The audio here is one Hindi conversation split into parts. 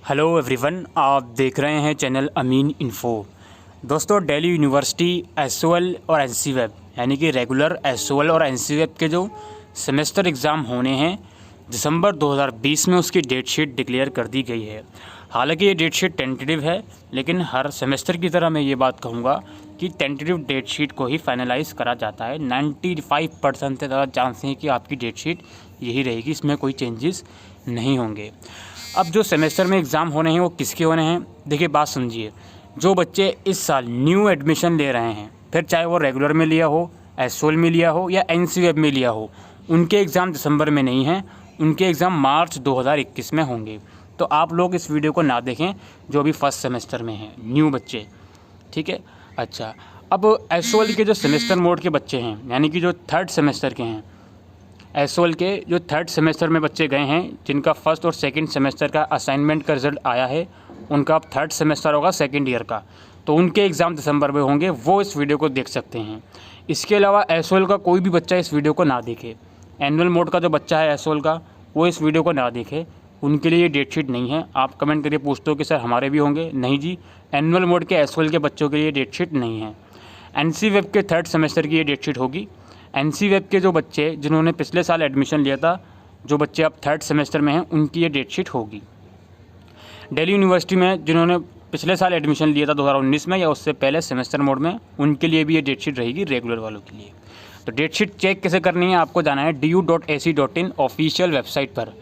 हेलो एवरीवन, आप देख रहे हैं चैनल अमीन इन्फो। दोस्तों, दिल्ली यूनिवर्सिटी एसओएल और एनसीवेब यानी कि रेगुलर एसओएल और एनसीवेब के जो सेमेस्टर एग्ज़ाम होने हैं दिसंबर 2020 में, उसकी डेट शीट डिक्लेयर कर दी गई है। हालांकि ये डेट शीट टेंटेटिव है, लेकिन हर सेमेस्टर की तरह मैं ये बात कहूँगा कि टेंटेटिव डेट शीट को ही फाइनलाइज़ करा जाता है। 95% से ज़्यादा चांस है कि आपकी डेट शीट यही रहेगी, इसमें कोई चेंजेस नहीं होंगे। अब जो सेमेस्टर में एग्ज़ाम होने हैं वो किसके होने हैं, देखिए बात समझिए। जो बच्चे इस साल न्यू एडमिशन ले रहे हैं, फिर चाहे वो रेगुलर में लिया हो, एसओएल में लिया हो या एनसीवेब में लिया हो, उनके एग्ज़ाम दिसंबर में नहीं हैं, उनके एग्ज़ाम मार्च 2021 में होंगे। तो आप लोग इस वीडियो को ना देखें जो अभी फर्स्ट सेमेस्टर में हैं न्यू बच्चे, ठीक है। अच्छा, अब एसओएल के जो सेमेस्टर मोड के बच्चे हैं, यानी कि जो थर्ड सेमेस्टर के हैं, एसओएल के जो थर्ड सेमेस्टर में बच्चे गए हैं, जिनका फर्स्ट और सेकंड सेमेस्टर का असाइनमेंट का रिज़ल्ट आया है, उनका अब थर्ड सेमेस्टर होगा सेकंड ईयर का, तो उनके एग्ज़ाम दिसंबर में होंगे, वो इस वीडियो को देख सकते हैं। इसके अलावा एसओएल का कोई भी बच्चा इस वीडियो को ना देखे। एनुअल मोड का जो बच्चा है एसओएल का, वो इस वीडियो को ना देखे, उनके लिए ये डेट शीट नहीं है। आप कमेंट करिए, पूछते हो कि सर हमारे भी होंगे। नहीं जी, एनुअल मोड के एसओएल के बच्चों के लिए डेट शीट नहीं है। एनसीवेब के थर्ड सेमेस्टर की ये डेट शीट होगी। एनसीवेब के जो बच्चे जिन्होंने पिछले साल एडमिशन लिया था, जो बच्चे अब थर्ड सेमेस्टर में हैं, उनकी ये डेट शीट होगी। दिल्ली यूनिवर्सिटी में जिन्होंने पिछले साल एडमिशन लिया था 2019 में या उससे पहले सेमेस्टर मोड में, उनके लिए भी ये डेट शीट रहेगी रेगुलर वालों के लिए। तो डेट शीट चेक कैसे करनी है, आपको जाना है du.ac.in ऑफिशियल वेबसाइट पर।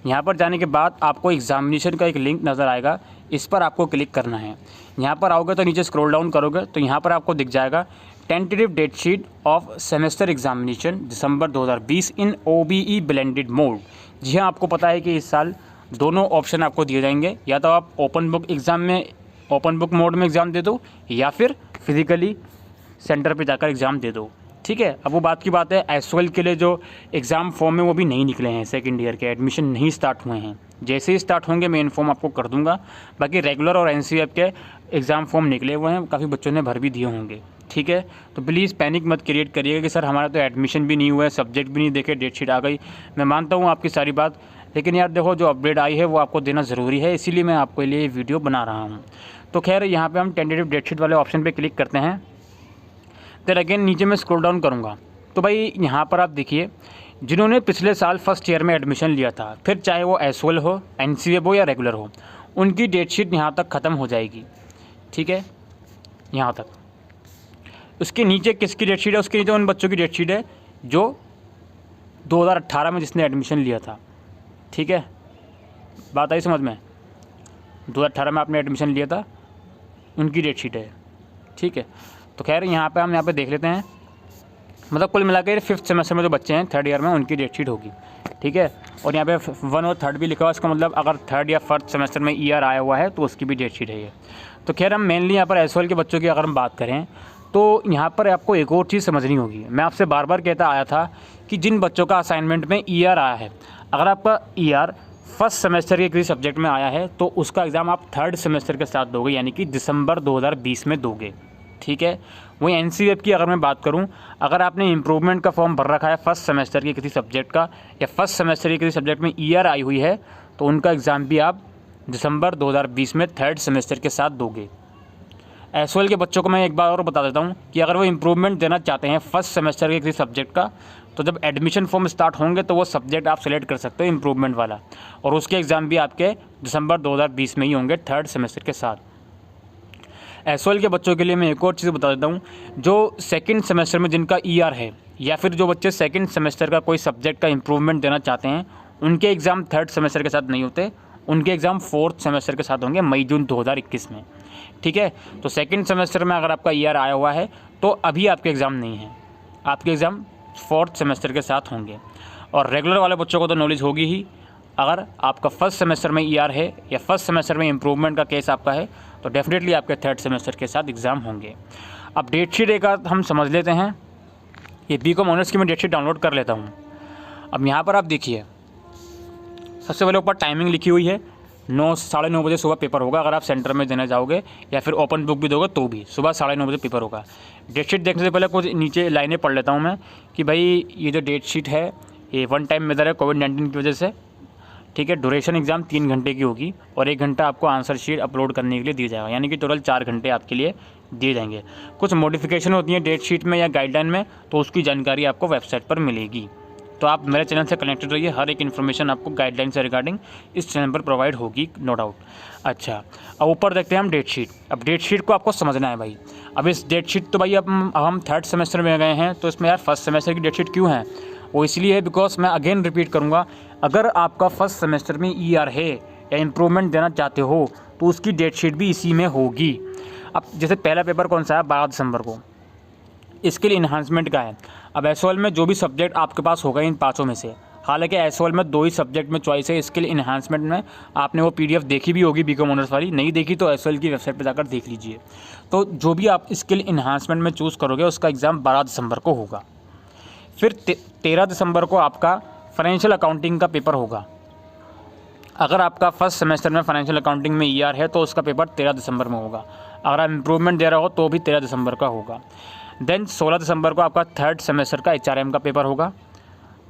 यहाँ पर जाने के बाद आपको एग्जामिनेशन का एक लिंक नज़र आएगा, इस पर आपको क्लिक करना है। यहाँ पर आओगे तो नीचे स्क्रॉल डाउन करोगे तो यहाँ पर आपको दिख जाएगा tentative date sheet of semester examination December 2020 in OBE blended mode. जी हाँ, आपको पता है कि इस साल दोनों ऑप्शन आपको दिए जाएंगे, या तो आप ओपन बुक मोड में एग्ज़ाम दे दो या फिर फिज़िकली सेंटर पे जाकर एग्ज़ाम दे दो, ठीक है। अब वो बात की बात है, एसओएल के लिए जो एग्ज़ाम फॉर्म है वो भी नहीं निकले हैं, सेकंड ईयर के एडमिशन नहीं स्टार्ट हुए हैं। जैसे ही स्टार्ट होंगे मैं इन्फॉर्म आपको कर दूंगा। बाकी रेगुलर और एनसीवेब के एग्ज़ाम फॉर्म निकले हुए हैं, काफ़ी बच्चों ने भर भी दिए होंगे, ठीक है। तो प्लीज़ पैनिक मत क्रिएट करिएगा कि सर हमारा तो एडमिशन भी नहीं हुआ है, सब्जेक्ट भी नहीं देखे, डेट शीट आ गई। मैं मानता हूँ आपकी सारी बात, लेकिन यार देखो, जो अपडेट आई है वो आपको देना ज़रूरी है, इसीलिए मैं आपके लिए वीडियो बना रहा हूँ। तो खैर, यहाँ पर हम टेंटेटिव डेट शीट वाले ऑप्शन पर क्लिक करते हैं। फिर अगेन नीचे मैं स्क्रॉल डाउन करूँगा तो भाई यहाँ पर आप देखिए, जिन्होंने पिछले साल फर्स्ट ईयर में एडमिशन लिया था, फिर चाहे वो एसओएल हो, एनसीवेब हो या रेगुलर हो, उनकी डेट शीट यहाँ तक ख़त्म हो जाएगी, ठीक है, यहाँ तक। उसके नीचे किसकी डेट शीट है, उसके नीचे उन बच्चों की डेट शीट है जो 2018 में जिसने एडमिशन लिया था, ठीक है। बात आई समझ में? 2018 में आपने एडमिशन लिया था, उनकी डेट शीट है, ठीक है। तो खैर, हम यहाँ पे देख लेते हैं, मतलब कुल मिलाकर फिफ्थ सेमेस्टर में जो बच्चे हैं थर्ड ईयर में, उनकी डेट शीट होगी, ठीक है। और यहाँ पे 1 और 3 भी लिखा हुआ है, इसका मतलब अगर थर्ड या फर्स्ट सेमेस्टर में ईयर आया हुआ है तो उसकी भी डेट शीट है ये। तो खैर, हम मेनली यहाँ पर एसओएल के बच्चों की अगर हम बात करें तो यहाँ पर आपको एक और चीज़ समझनी होगी। मैं आपसे बार बार कहता आया था कि जिन बच्चों का असाइनमेंट में ईयर आया है, अगर आपका ईयर फर्स्ट सेमेस्टर के किसी सब्जेक्ट में आया है तो उसका एग्ज़ाम आप थर्ड सेमेस्टर के साथ दोगे, यानी कि दिसंबर 2020 में दोगे, ठीक है। वहीं एनसीवेब की अगर मैं बात करूं, अगर आपने इम्प्रूवमेंट का फॉर्म भर रखा है फर्स्ट सेमेस्टर के किसी सब्जेक्ट का, या फर्स्ट सेमेस्टर के किसी सब्जेक्ट में ईयर आई हुई है, तो उनका एग्ज़ाम भी आप दिसंबर 2020 में थर्ड सेमेस्टर के साथ दोगे। एसओएल के बच्चों को मैं एक बार और बता देता हूं कि अगर वो इम्प्रूवमेंट देना चाहते हैं फर्स्ट सेमेस्टर के किसी सब्जेक्ट का, तो जब एडमिशन फॉर्म स्टार्ट होंगे तो वो सब्जेक्ट आप सेलेक्ट कर सकते हो इम्प्रूवमेंट वाला, और उसके एग्ज़ाम भी आपके दिसंबर 2020 में ही होंगे थर्ड सेमेस्टर के साथ। एसओएल के बच्चों के लिए मैं एक और चीज़ बता देता हूँ, जो सेकंड सेमेस्टर में जिनका ईआर है, या फिर जो बच्चे सेकंड सेमेस्टर का कोई सब्जेक्ट का इम्प्रूवमेंट देना चाहते हैं, उनके एग्ज़ाम थर्ड सेमेस्टर के साथ नहीं होते, उनके एग्ज़ाम फोर्थ सेमेस्टर के साथ होंगे मई-जून 2021 में, ठीक है। तो सेकंड सेमेस्टर में अगर आपका ईआर आया हुआ है तो अभी आपके एग्ज़ाम नहीं है, आपके एग्ज़ाम फोर्थ सेमेस्टर के साथ होंगे। और रेगुलर वाले बच्चों को तो नॉलेज होगी ही, अगर आपका फर्स्ट सेमेस्टर में ईआर है या फर्स्ट सेमेस्टर में इम्प्रूवमेंट का केस आपका है, तो डेफिनेटली आपके थर्ड सेमेस्टर के साथ एग्ज़ाम होंगे। अब डेट शीट एक हम समझ लेते हैं। ये बीकॉम ऑनर्स की मैं डेट शीट डाउनलोड कर लेता हूँ। अब यहाँ पर आप देखिए, सबसे पहले ऊपर टाइमिंग लिखी हुई है, 9-9:30 बजे सुबह पेपर होगा। अगर आप सेंटर में देने जाओगे या फिर ओपन बुक भी दोगे तो भी सुबह 9:30 बजे पेपर होगा। डेट शीट देखने से पहले कुछ नीचे लाइनें पढ़ लेता हूँ मैं कि भाई ये जो डेट शीट है ये वन टाइम मेथड है कोविड-19 की वजह से, ठीक है। ड्यूरेशन एग्ज़ाम 3 घंटे की होगी और 1 घंटा आपको आंसर शीट अपलोड करने के लिए दिया जाएगा, यानी कि टोटल 4 घंटे आपके लिए दिए जाएंगे। कुछ मॉडिफिकेशन होती है डेट शीट में या गाइडलाइन में, तो उसकी जानकारी आपको वेबसाइट पर मिलेगी। तो आप मेरे चैनल से कनेक्टेड रहिए, हर एक इन्फॉर्मेशन आपको गाइडलाइन से रिगार्डिंग इस चैनल पर प्रोवाइड होगी, नो डाउट। अच्छा, अब ऊपर देखते हैं हम डेट शीट। अब डेट शीट को आपको समझना है भाई। अब इस डेट शीट तो भाई अब हम 3rd सेमेस्टर में गए हैं, तो इसमें यार 1st सेमेस्टर की डेट शीट क्यों है? वो इसलिए है बिकॉज मैं अगेन रिपीट करूँगा, अगर आपका 1st सेमेस्टर में ER है या इम्प्रूवमेंट देना चाहते हो तो उसकी डेट शीट भी इसी में होगी। अब जैसे पहला पेपर कौन सा है? 12 दिसंबर को स्किल इन्हांसमेंट का है। अब SOL में जो भी सब्जेक्ट आपके पास होगा इन 5 में से, हालांकि SOL में 2 ही सब्जेक्ट में चॉइस है स्किल इन्हांसमेंट में, आपने वो PDF देखी भी होगी BCom ऑनर्स वाली, नहीं देखी तो SOL की वेबसाइट पर जाकर देख लीजिए। तो जो भी आप स्किल इन्हांसमेंट में चूज़ करोगे उसका एग्ज़ाम 12 दिसंबर को होगा। फिर 13 दिसंबर को आपका फाइनेंशियल अकाउंटिंग का पेपर होगा। अगर आपका 1st सेमेस्टर में फाइनेंशियल अकाउंटिंग में ER है तो उसका पेपर 13 दिसंबर में होगा। अगर आप इम्प्रूवमेंट दे रहे हो तो भी 13 दिसंबर का होगा। देन 16 दिसंबर को आपका 3rd सेमेस्टर का HRM का पेपर होगा।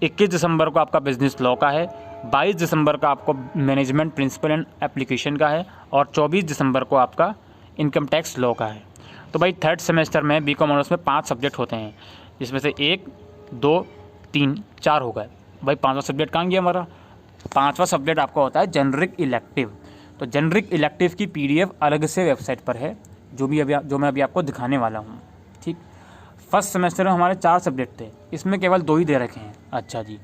21 दिसंबर को आपका बिजनेस लॉ का है। 22 दिसंबर का आपको मैनेजमेंट प्रिंसिपल एंड एप्लीकेशन का है। और 24 दिसंबर को आपका इनकम टैक्स लॉ का है। तो भाई 3rd सेमेस्टर में BCom ऑनर्स में 5 सब्जेक्ट होते हैं, जिसमें से 1, 2, 3, 4 हो गए। भाई 5वां सब्जेक्ट कहाँ गया हमारा? 5वां सब्जेक्ट आपका होता है जेनरिक इलेक्टिव। तो जेनरिक इलेक्टिव की PDF अलग से वेबसाइट पर है, जो मैं अभी आपको दिखाने वाला हूँ, ठीक। 1st सेमेस्टर में हमारे 4 सब्जेक्ट थे, इसमें केवल 2 ही दे रखे हैं। अच्छा जी,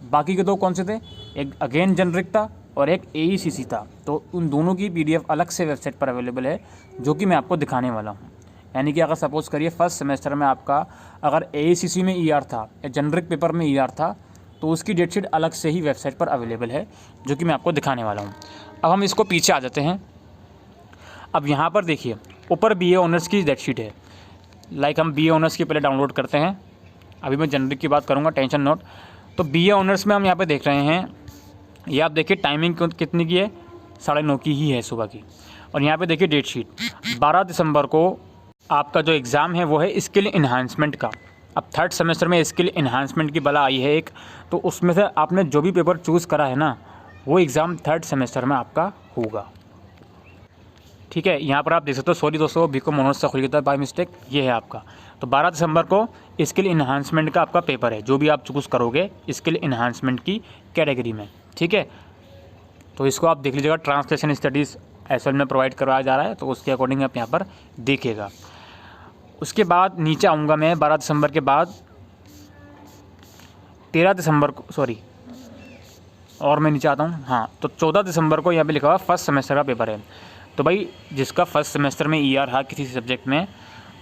बाकी के 2 कौन से थे? एक अगेन जेनरिक था और एक AECC था। तो उन दोनों की PDF अलग से वेबसाइट पर अवेलेबल है, जो कि मैं आपको दिखाने वाला हूँ। यानी कि अगर सपोज़ करिए 1st सेमेस्टर में आपका अगर AECC में ER था या जेनरिक पेपर में ER था, तो उसकी डेट शीट अलग से ही वेबसाइट पर अवेलेबल है, जो कि मैं आपको दिखाने वाला हूँ। अब हम इसको पीछे आ जाते हैं। अब यहाँ पर देखिए ऊपर BA ऑनर्स की डेट शीट है। लाइक हम BA ऑनर्स की पहले डाउनलोड करते हैं, अभी मैं जेनरिक की बात करूँगा, टेंशन नोट। तो BA ऑनर्स में हम यहाँ पे देख रहे हैं, ये आप देखिए टाइमिंग कितनी की है? 9:30 की ही है सुबह की। और यहाँ पे देखिए डेट शीट 12 दिसंबर को आपका जो एग्ज़ाम है वो है स्किल इन्हांसमेंट का। अब 3rd सेमेस्टर में स्किल इन्हांसमेंट की बला आई है एक, तो उसमें से आपने जो भी पेपर चूज़ करा है ना, वो एग्ज़ाम 3rd सेमेस्टर में आपका होगा, ठीक है। यहाँ पर आप देख सकते हो, सॉरी दोस्तों BCom ऑनर्स से खुल गया था बाय मिस्टेक, ये है आपका। तो 12 दिसंबर को स्किल इन्हांसमेंट का आपका पेपर है, जो भी आप चूज़ करोगे स्किल इन्हांसमेंट की कैटेगरी में, ठीक है। तो इसको आप देख लीजिएगा, ट्रांसलेशन स्टडीज़ SOL में प्रोवाइड करवाया जा रहा है, तो उसके अकॉर्डिंग आप यहाँ पर देखिएगा। उसके बाद नीचे आऊँगा मैं 12 दिसंबर के बाद 13 दिसंबर को, सॉरी और मैं नीचे आता हूँ, हाँ। तो 14 दिसंबर को यहाँ पे लिखा हुआ 1st सेमेस्टर का पेपर है। तो भाई जिसका 1st सेमेस्टर में ER है किसी सब्जेक्ट में,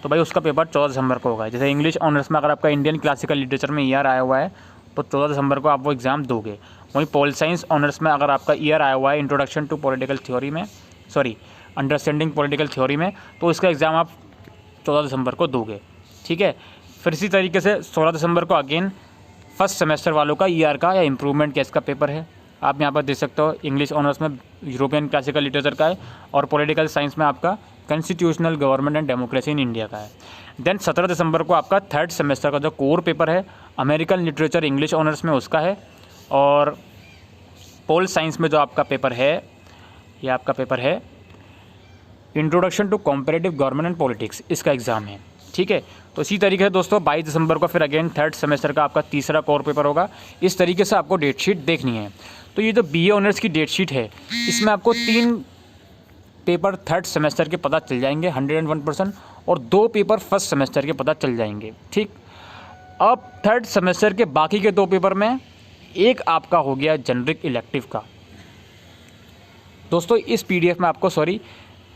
तो भाई उसका पेपर 14 दिसंबर को होगा। जैसे इंग्लिश ऑनर्स में अगर आपका इंडियन क्लासिकल लिटरेचर में ER आया हुआ है तो 14 दिसंबर को आप वो एग्ज़ाम दोगे। वहीं पॉल साइंस ऑनर्स में अगर आपका ER आया हुआ है इंट्रोडक्शन टू पॉलिटिकल थ्योरी में, सॉरी अंडरस्टैंडिंग पॉलिटिकल थ्योरी में, तो इसका एग्ज़ाम आप 14 दिसंबर को दोगे, ठीक है। फिर इसी तरीके से 16 दिसंबर को अगेन 1st सेमेस्टर वालों का ER का या इम्प्रूवमेंट केस का पेपर है। आप यहाँ पर देख सकते हो, इंग्लिश ऑनर्स में यूरोपियन क्लासिकल लिटरेचर का है और पॉलिटिकल साइंस में आपका constitutional government and democracy in India का है। देन 17 दिसंबर को आपका 3rd सेमेस्टर का जो कोर पेपर है अमेरिकन लिटरेचर इंग्लिश ऑनर्स में उसका है। और पोल साइंस में जो आपका पेपर है, ये आपका पेपर है introduction to comparative government and politics, इसका एग्ज़ाम है, ठीक है। तो इसी तरीके से दोस्तों 22 दिसंबर को फिर अगेन 3rd सेमेस्टर का आपका तीसरा कोर पेपर होगा। इस तरीके से आपको डेट शीट देखनी है। तो ये जो BA ऑनर्स की डेट शीट है, इसमें आपको 3 पेपर 3rd सेमेस्टर के पता चल जाएंगे 101%, और 2 पेपर 1st सेमेस्टर के पता चल जाएंगे, ठीक। अब 3rd सेमेस्टर के बाकी के 2 पेपर में एक आपका हो गया जेनरिक इलेक्टिव का। दोस्तों इस PDF में आपको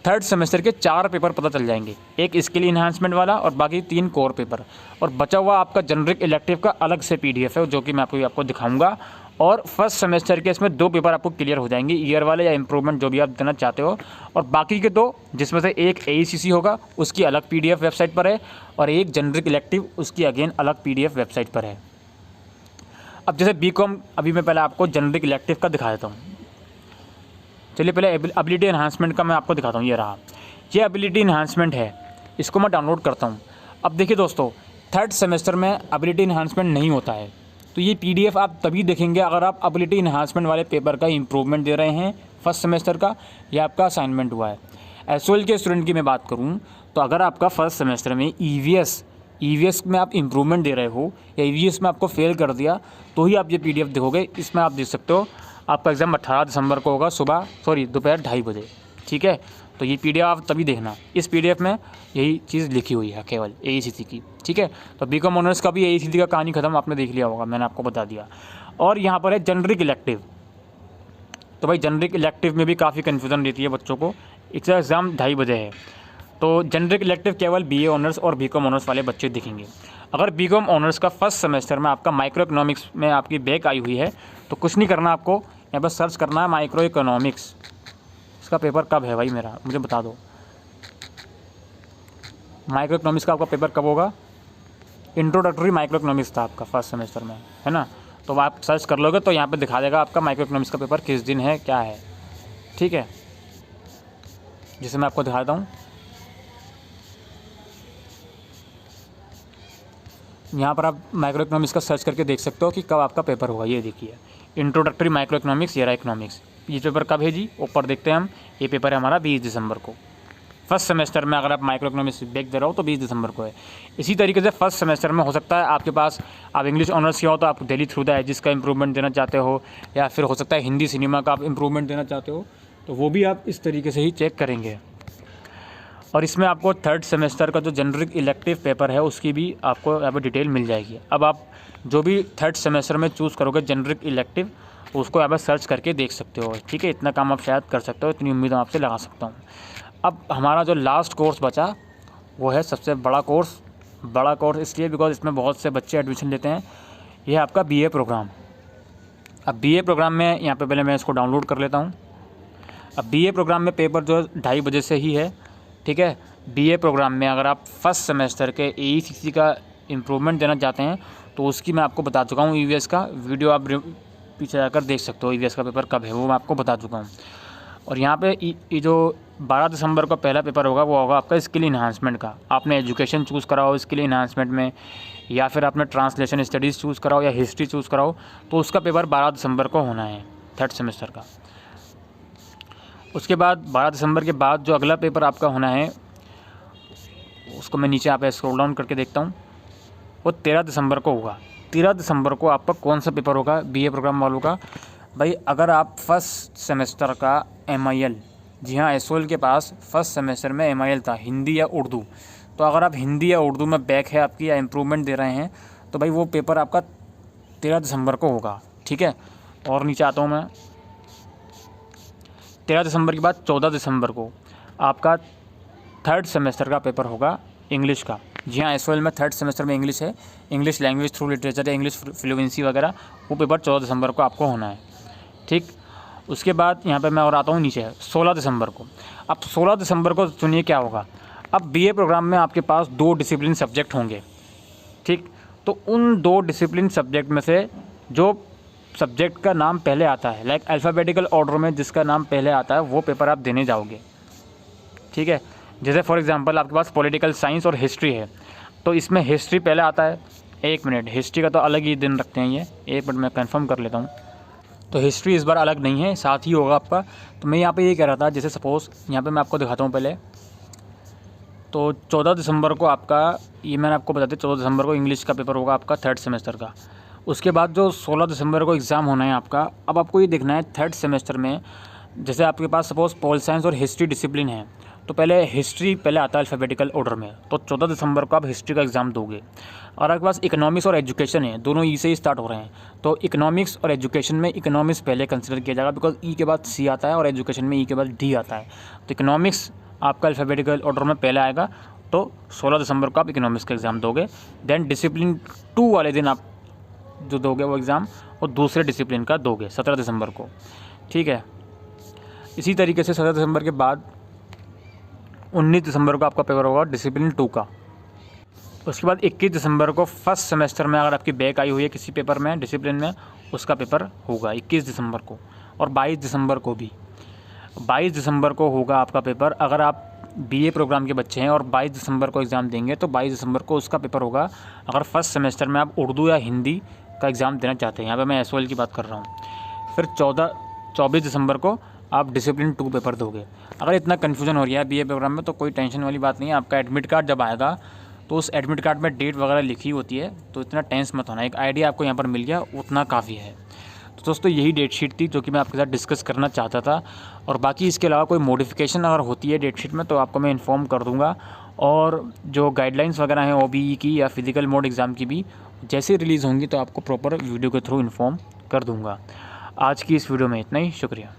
3rd सेमेस्टर के 4 पेपर पता चल जाएंगे, एक स्किल इन्हांसमेंट वाला और बाकी 3 कोर पेपर, और बचा हुआ आपका जेनरिक इलेक्टिव का अलग से PDF है, जो कि मैं आपको दिखाऊंगा। और 1st सेमेस्टर के इसमें 2 पेपर आपको क्लियर हो जाएंगे, ER वाले या इम्प्रूवमेंट जो भी आप देना चाहते हो, और बाकी के 2 जिसमें से एक AECC होगा उसकी अलग PDF वेबसाइट पर है, और एक जेनरिक इलेक्टिव उसकी अगेन अलग PDF वेबसाइट पर है। अब जैसे BCom, अभी मैं पहले आपको जेनरिक इलेक्टिव का दिखा देता हूँ। चलिए पहले एबिलिटी इन्हांसमेंट का मैं आपको दिखाता हूँ। ये रहा, ये एबिलिटी इन्हांसमेंट है, इसको मैं डाउनलोड करता हूँ। अब देखिए दोस्तों 3rd सेमेस्टर में एबिलिटी इन्हांसमेंट नहीं होता है, तो ये PDF आप तभी देखेंगे अगर आप एबिलिटी इन्हांसमेंट वाले पेपर का इम्प्रूवमेंट दे रहे हैं फर्स्ट सेमेस्टर का, या आपका असाइनमेंट हुआ है। SOL के स्टूडेंट की मैं बात करूँ तो अगर आपका फर्स्ट सेमेस्टर में EVS में आप इम्प्रूवमेंट दे रहे हो या EVS में आपको फेल कर दिया तो ही आप ये PDF देखोगे। इसमें आप देख सकते हो आपका एग्ज़ाम 18 दिसंबर को होगा दोपहर 2:30 बजे, ठीक है। तो ये PDF आप तभी देखना, इस PDF में यही चीज़ लिखी हुई है केवल AECC की, ठीक है। तो BCom ऑनर्स का भी AECC का कहानी ख़त्म आपने देख लिया होगा, मैंने आपको बता दिया। और यहाँ पर है जेनरिक इलेक्टिव। तो भाई जेनरिक इलेक्टिव में भी काफ़ी कन्फ्यूज़न रहती है बच्चों को। इसका एग्ज़ाम 2:30 बजे है, तो जेनरिक इलेक्टिव केवल BA ऑनर्स और BCom ऑनर्स वाले बच्चे दिखेंगे। अगर BCom ऑनर्स का फर्स्ट सेमेस्टर में आपका माइक्रो इकोनॉमिक्स में आपकी बैक आई हुई है तो कुछ नहीं करना, आपको यहाँ पर सर्च करना है माइक्रो इकोनॉमिक्स। इसका पेपर कब है भाई मेरा, मुझे बता दो। माइक्रो इकोनॉमिक्स का आपका पेपर कब होगा? इंट्रोडक्टरी माइक्रो इकोनॉमिक्स था आपका फर्स्ट सेमेस्टर में, है ना। तो आप सर्च कर लोगे तो यहाँ पे दिखा देगा आपका माइक्रो इकोनॉमिक्स का पेपर किस दिन है, क्या है, ठीक है। जिसे मैं आपको दिखाता हूँ, यहाँ पर आप माइक्रो इकोनॉमिक्स का सर्च करके देख सकते हो कि कब आपका पेपर होगा। ये देखिए इंट्रोडक्टरी माइक्रो इकोनॉमिक्स, ये रहा इकोनॉमिक्स। ये पेपर कब है जी, ऊपर देखते हैं हम। ये पेपर है हमारा 20 दिसंबर को। फर्स्ट सेमेस्टर में अगर आप माइक्रो इकोनॉमिक्स बैक दे रहे हो तो 20 दिसंबर को है। इसी तरीके से फर्स्ट सेमेस्टर में हो सकता है आपके पास, आप इंग्लिश ऑनर्स किया हो तो आप दिल्ली थ्रू द एजिस का इंप्रूवमेंट देना चाहते हो, या फिर हो सकता है हिंदी सिनेमा का आप इंप्रूवमेंट देना चाहते हो, तो वो भी आप इस तरीके से ही चेक करेंगे। और इसमें आपको थर्ड सेमेस्टर का जो जेनरिक इलेक्टिव पेपर है उसकी भी आपको यहाँ पर डिटेल मिल जाएगी। अब आप जो भी थर्ड सेमेस्टर में चूज़ करोगे जेनरिक इलेक्टिव, उसको यहाँ पर सर्च करके देख सकते हो, ठीक है। इतना काम आप शायद कर सकते हो, इतनी उम्मीद मैं आपसे लगा सकता हूँ। अब हमारा जो लास्ट कोर्स बचा वो है सबसे बड़ा कोर्स इसलिए बिकॉज इसमें बहुत से बच्चे एडमिशन लेते हैं। ये है आपका BA प्रोग्राम। अब BA प्रोग्राम में यहाँ पे पहले मैं इसको डाउनलोड कर लेता हूँ। अब BA प्रोग्राम में पेपर जो 2:30 बजे से ही है, ठीक है। BA प्रोग्राम में अगर आप फर्स्ट सेमेस्टर के AECC का इम्प्रूवमेंट देना चाहते हैं तो उसकी मैं आपको बता चुका हूँ। EVS का वीडियो आप पीछे जाकर देख सकते हो, EVS का पेपर कब है वो मैं आपको बता चुका हूँ। और यहाँ पे ये जो 12 दिसंबर का पहला पेपर होगा वो होगा आपका स्किल इन्हांसमेंट का। आपने एजुकेशन चूज़ करा हो स्किल इन्हांसमेंट में, या फिर आपने ट्रांसलेशन स्टडीज़ चूज़ करा हो या हिस्ट्री चूज़ करा हो, तो उसका पेपर 12 दिसंबर को होना है थर्ड सेमेस्टर का। उसके बाद 12 दिसंबर के बाद जो अगला पेपर आपका होना है उसको मैं नीचे यहाँ पे स्क्रॉल डाउन करके देखता हूँ, वो 13 दिसंबर को होगा। 13 दिसंबर को आपका कौन सा पेपर होगा BA प्रोग्राम वालों का? भाई अगर आप फर्स्ट सेमेस्टर का MIL, जी हाँ SOL के पास फर्स्ट सेमेस्टर में MIL था हिंदी या उर्दू, तो अगर आप हिंदी या उर्दू में बैक है आपकी या इम्प्रूवमेंट दे रहे हैं तो भाई वो पेपर आपका 13 दिसंबर को होगा, ठीक है। और नीचे आता हूँ मैं, 13 दिसंबर के बाद 14 दिसंबर को आपका थर्ड सेमेस्टर का पेपर होगा इंग्लिश का। जी हाँ SOL में थर्ड सेमेस्टर में इंग्लिश है, इंग्लिश लैंग्वेज थ्रू लिटरेचर या इंग्लिश फ्लुएंसी वगैरह, वो पेपर 14 दिसंबर को आपको होना है, ठीक। उसके बाद यहाँ पे मैं और आता हूँ नीचे 16 दिसंबर को। अब 16 दिसंबर को सुनिए क्या होगा। अब BA प्रोग्राम में आपके पास 2 डिसिप्लिन सब्जेक्ट होंगे, ठीक। तो उन 2 डिसिप्लिन सब्जेक्ट में से जो सब्जेक्ट का नाम पहले आता है, लाइक अल्फ़ाबेटिकल ऑर्डर में जिसका नाम पहले आता है वो पेपर आप देने जाओगे, ठीक है। जैसे फॉर एग्जांपल आपके पास पॉलिटिकल साइंस और हिस्ट्री है, तो इसमें हिस्ट्री पहले आता है। 1 मिनट, हिस्ट्री का तो अलग ही दिन रखते हैं ये, 1 मिनट मैं कंफर्म कर लेता हूँ। तो हिस्ट्री इस बार अलग नहीं है, साथ ही होगा आपका। तो मैं यहाँ पे ये कह रहा था, जैसे सपोज़ यहाँ पे मैं आपको दिखाता हूँ पहले, तो 14 दिसंबर को आपका, ये मैंने आपको बता दिया 14 दिसंबर को इंग्लिश का पेपर होगा आपका थर्ड सेमेस्टर का। उसके बाद जो 16 दिसंबर को एग्ज़ाम होना है आपका। अब आपको ये देखना है थर्ड सेमेस्टर में, जैसे आपके पास सपोज़ पॉल साइंस और हिस्ट्री डिसिप्लिन है, तो पहले हिस्ट्री पहले आता है अल्फ़ाबेटिकल ऑर्डर में, तो 14 दिसंबर को आप हिस्ट्री का एग्ज़ाम दोगे। और आपके पास इकोनॉमिक्स और एजुकेशन है, दोनों ई से ही स्टार्ट हो रहे हैं, तो इकोनॉमिक्स और एजुकेशन में इकोनॉमिक्स पहले कंसिडर किया जाएगा, बिकॉज ई के बाद C आता है और एजुकेशन में ई के बाद D आता है। तो इकोनॉमिक्स आपका अल्फ़ाबेटिकल ऑर्डर में पहले आएगा, तो 16 दिसंबर को आप इकोनॉमिक्स का एग्ज़ाम दोगे। देन डिसिप्लिन 2 वाले दिन आप जो दोगे वो एग्ज़ाम, और दूसरे डिसिप्लिन का दोगे 17 दिसंबर को, ठीक है। इसी तरीके से 17 दिसंबर के बाद 19 दिसंबर को आपका पेपर होगा डिसिप्लिन 2 का। उसके बाद 21 दिसंबर को फर्स्ट सेमेस्टर में अगर आपकी बैक आई हुई है किसी पेपर में डिसिप्लिन में, उसका पेपर होगा 21 दिसंबर को। और 22 दिसंबर को भी, 22 दिसंबर को होगा आपका पेपर। अगर आप BA प्रोग्राम के बच्चे हैं और 22 दिसंबर को एग्ज़ाम देंगे तो 22 दिसंबर को उसका पेपर होगा। अगर फर्स्ट सेमेस्टर में आप उर्दू या हिंदी का एग्ज़ाम देना चाहते हैं, यहाँ पे मैं SOL की बात कर रहा हूँ, फिर 24 दिसंबर को आप डिसिप्लिन 2 पेपर दोगे। अगर इतना कन्फ्यूजन हो रहा है BA प्रोग्राम में तो कोई टेंशन वाली बात नहीं है। आपका एडमिट कार्ड जब आएगा तो उस एडमिट कार्ड में डेट वगैरह लिखी होती है, तो इतना टेंस मत होना। एक आइडिया आपको यहाँ पर मिल गया, उतना काफ़ी है। तो दोस्तों यही डेट शीट थी जो कि मैं आपके साथ डिस्कस करना चाहता था, और बाकी इसके अलावा कोई मॉडिफिकेशन अगर होती है डेट शीट में तो आपको मैं इन्फॉर्म कर दूँगा। और जो गाइडलाइंस वगैरह हैं OBE की या फिजिकल मोड एग्ज़ाम की भी जैसे रिलीज़ होंगी तो आपको प्रॉपर वीडियो के थ्रू इन्फॉर्म कर दूँगा। आज की इस वीडियो में इतना ही, शुक्रिया।